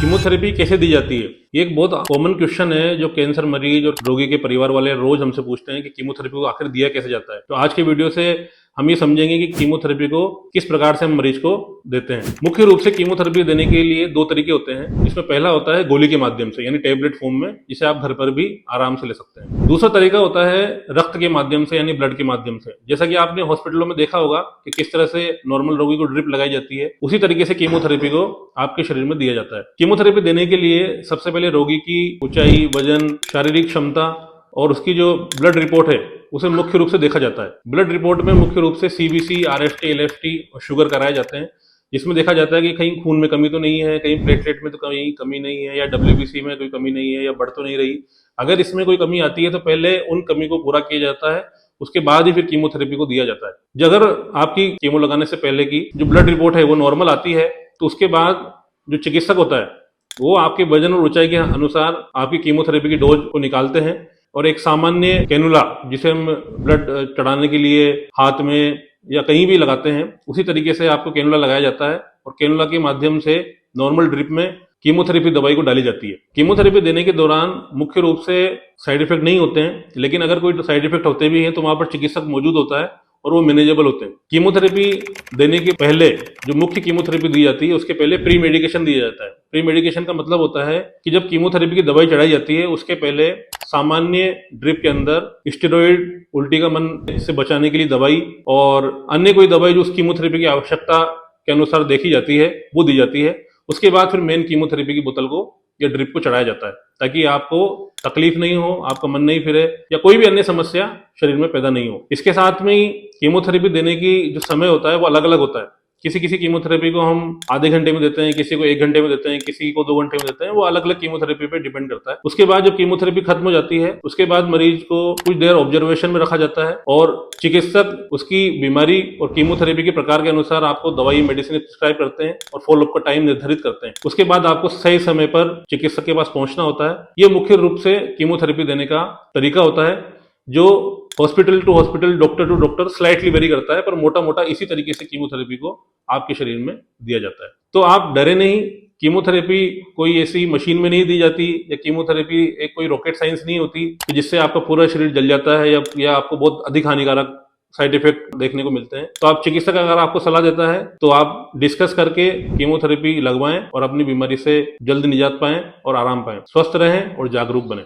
Chemotherapy कैसे दी जाती है? ये एक बहुत कॉमन क्वेश्चन है जो कैंसर मरीज और रोगी के परिवार वाले रोज हमसे पूछते हैं कि कीमोथेरेपी को आखिर दिया कैसे जाता है। तो आज के वीडियो से हम ये समझेंगे कि कीमोथेरेपी को किस प्रकार से हम मरीज को देते हैं। मुख्य रूप से कीमोथेरेपी देने के लिए दो तरीके होते हैं। इसमें पहला होता है गोली के माध्यम से, यानी टेबलेट फॉर्म में, जिसे आप घर पर भी आराम से ले सकते हैं। दूसरा तरीका होता है रक्त के माध्यम से, यानी ब्लड के माध्यम से। जैसा कि आपने हॉस्पिटलों में देखा होगा कि किस तरह से नॉर्मल रोगी को ड्रिप लगाई जाती है, उसी तरीके से कीमोथेरेपी को आपके शरीर में दिया जाता है। कीमोथेरेपी देने के लिए सबसे पहले रोगी की ऊंचाई, वजन, शारीरिक क्षमता और उसकी जो ब्लड रिपोर्ट है उसे मुख्य रूप से देखा जाता है। ब्लड रिपोर्ट में मुख्य रूप से सीबीसी, आरएसटी, एलएफटी और शुगर कराए जाते हैं, जिसमें देखा जाता है कि कहीं खून में कमी तो नहीं है, कहीं प्लेटलेट में तो कहीं कमी नहीं है, या डब्ल्यूबीसी में कोई कमी नहीं है, या बढ़ तो नहीं रही। अगर इसमें कोई कमी आती है तो पहले उन कमी को पूरा किया जाता है, उसके बाद ही फिर कीमोथेरेपी को दिया जाता है। अगर आपकी कीमो लगाने से पहले की जो ब्लड रिपोर्ट है वो नॉर्मल आती है, तो उसके बाद जो चिकित्सक होता है वो आपके वजन और ऊंचाई के अनुसार आपकी कीमोथेरेपी की डोज को निकालते हैं और एक सामान्य कैनुला, जिसे हम ब्लड चढ़ाने के लिए हाथ में या कहीं भी लगाते हैं, उसी तरीके से आपको कैनुला लगाया जाता है और कैनुला के माध्यम से नॉर्मल ड्रिप में कीमोथेरेपी दवाई को डाली जाती है। कीमोथेरेपी देने के दौरान मुख्य रूप से साइड इफेक्ट नहीं होते हैं, लेकिन अगर कोई साइड इफेक्ट होते भी हैं तो वहां पर चिकित्सक मौजूद होता है और वो मैनेजेबल होते हैं। कीमोथेरेपी देने के पहले जो मुख्य कीमोथेरेपी दी जाती है उसके पहले प्री मेडिकेशन दिया जाता है। प्री मेडिकेशन का मतलब होता है कि जब कीमोथेरेपी की दवाई चढ़ाई जाती है उसके पहले सामान्य ड्रिप के अंदर स्टेरॉइड, उल्टी का मन से बचाने के लिए दवाई और अन्य कोई दवाई जो उस कीमोथेरेपी की आवश्यकता के अनुसार देखी जाती है वो दी जाती है। उसके बाद फिर मेन कीमोथेरेपी की बोतल को या ड्रिप को चढ़ाया जाता है, ताकि आपको तकलीफ नहीं हो, आपका मन नहीं फिरे या कोई भी अन्य समस्या शरीर में पैदा नहीं हो। इसके साथ में ही कीमोथेरेपी देने की जो समय होता है वो अलग अलग होता है। किसी किसी कीमोथेरेपी को हम आधे घंटे में देते हैं, किसी को 1 घंटे में देते हैं, किसी को 2 घंटे में देते हैं। वो अलग अलग कीमोथेरेपी पे डिपेंड करता है। उसके बाद जब कीमोथेरेपी खत्म हो जाती है उसके बाद मरीज को कुछ देर ऑब्जर्वेशन में रखा जाता है और चिकित्सक उसकी बीमारी और कीमोथेरेपी के प्रकार के अनुसार आपको दवाई, मेडिसिन प्रिस्क्राइब करते हैं और फॉलोअप का टाइम निर्धारित करते हैं। उसके बाद आपको सही समय पर चिकित्सक के पास पहुंचना होता है। ये मुख्य रूप से कीमोथेरेपी देने का तरीका होता है, जो hospital to hospital, doctor to doctor slightly vary करता है, पर मोटा मोटा इसी तरीके से कीमोथेरेपी को आपके शरीर में दिया जाता है। तो आप डरे नहीं, कीमोथेरेपी कोई ऐसी मशीन में नहीं दी जाती, या कीमोथेरेपी एक कोई रॉकेट साइंस नहीं होती कि जिससे आपका पूरा शरीर जल जाता है या आपको बहुत अधिक हानिकारक साइड इफेक्ट देखने को मिलते हैं। तो आप चिकित्सक अगर आपको सलाह देता है तो आप डिस्कस करके कीमोथेरेपी लगवाएं और अपनी बीमारी से जल्द निजात पाएं और आराम पाएं। स्वस्थ रहें और जागरूक बने।